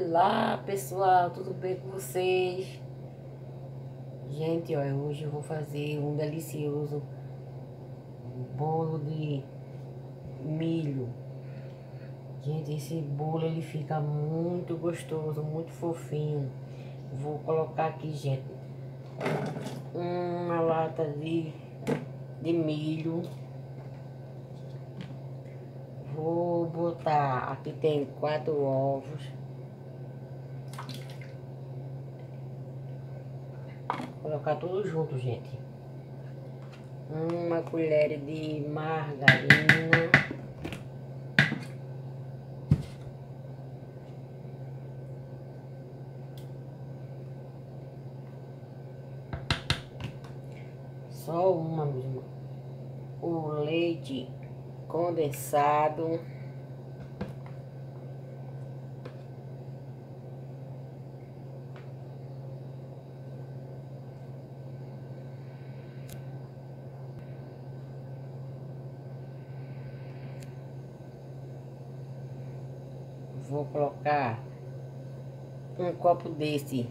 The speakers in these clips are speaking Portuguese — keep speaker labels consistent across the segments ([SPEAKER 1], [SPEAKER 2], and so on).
[SPEAKER 1] Olá pessoal, tudo bem com vocês? Gente, olha, hoje eu vou fazer um delicioso bolo de milho. Gente, esse bolo ele fica muito gostoso, muito fofinho. Vou colocar aqui, gente, uma lata de milho. Vou botar, aqui tem 4 ovos. Colocar tudo junto, gente. Uma colher de margarina. Só uma mesmo. O leite condensado. Vou colocar um copo desse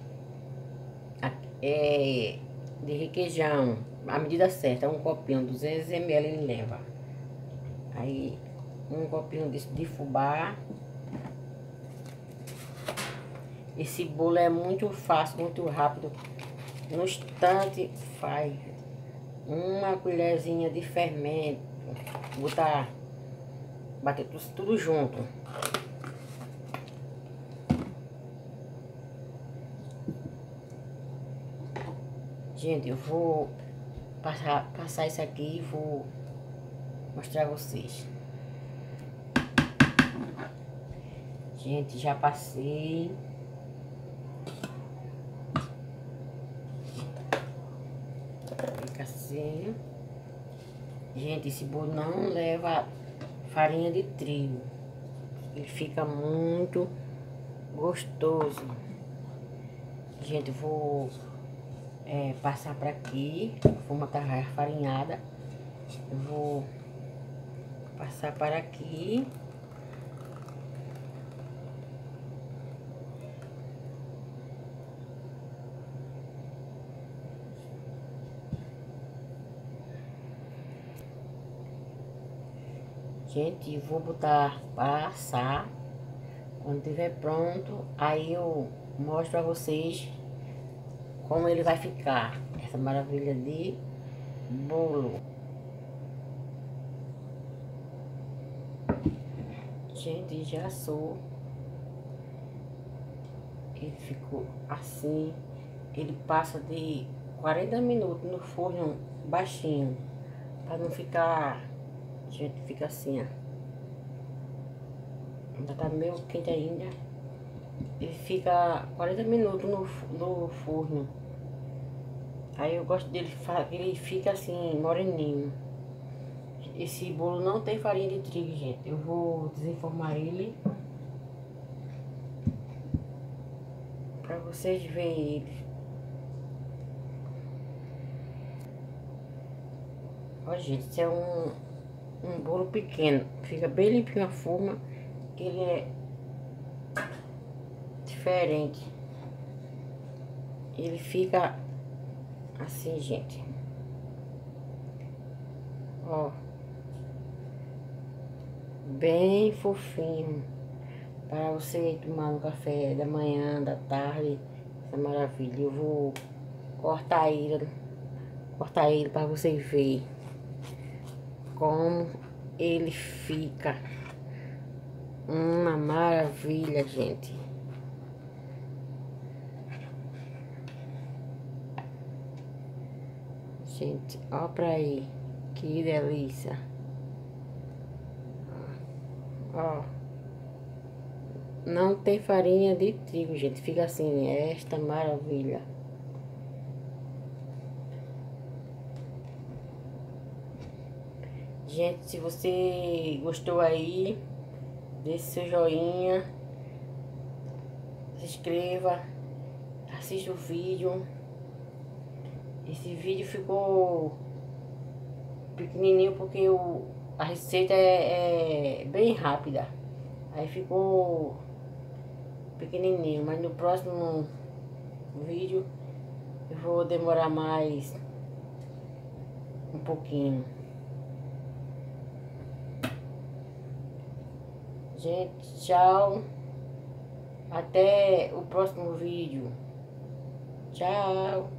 [SPEAKER 1] de requeijão, a medida certa, um copinho, 200 ml ele leva. Aí, um copinho desse de fubá. Esse bolo é muito fácil, muito rápido. No instante faz. Uma colherzinha de fermento. Botar, bater tudo junto. Gente, eu vou passar isso aqui e vou mostrar a vocês. Gente, já passei. Fica assim. Gente, esse bolo não leva farinha de trigo. Ele fica muito gostoso. Gente, vou passar para aqui. Vou matar a farinhada. Eu vou passar para aqui. Gente, vou botar para assar. Quando estiver pronto, aí eu mostro a vocês como ele vai ficar. Essa maravilha de bolo. Gente, já assou. Ele ficou assim. Ele passa de 40 minutos no forno baixinho. Para não ficar... Gente, fica assim, ó. Ainda tá meio quente ainda. Ele fica 40 minutos no forno. Aí eu gosto dele, ele fica assim, moreninho. Esse bolo não tem farinha de trigo, gente. Eu vou desenformar ele pra vocês verem ele. Ó, gente, isso é um bolo pequeno. Fica bem limpinho a forma. Ele é diferente. Ele fica assim, gente. Ó. Bem fofinho. Para você tomar no café da manhã, da tarde. Essa maravilha. Eu vou cortar ele. Cortar ele para vocês verem como ele fica. Uma maravilha, gente. Gente, ó pra aí. Que delícia. Ó. Não tem farinha de trigo, gente. Fica assim, esta maravilha. Gente, se você gostou aí, deixe seu joinha, se inscreva, assista o vídeo. Esse vídeo ficou pequenininho porque a receita é bem rápida. Aí ficou pequenininho, mas no próximo vídeo eu vou demorar mais um pouquinho. Gente, tchau. Até o próximo vídeo. Tchau.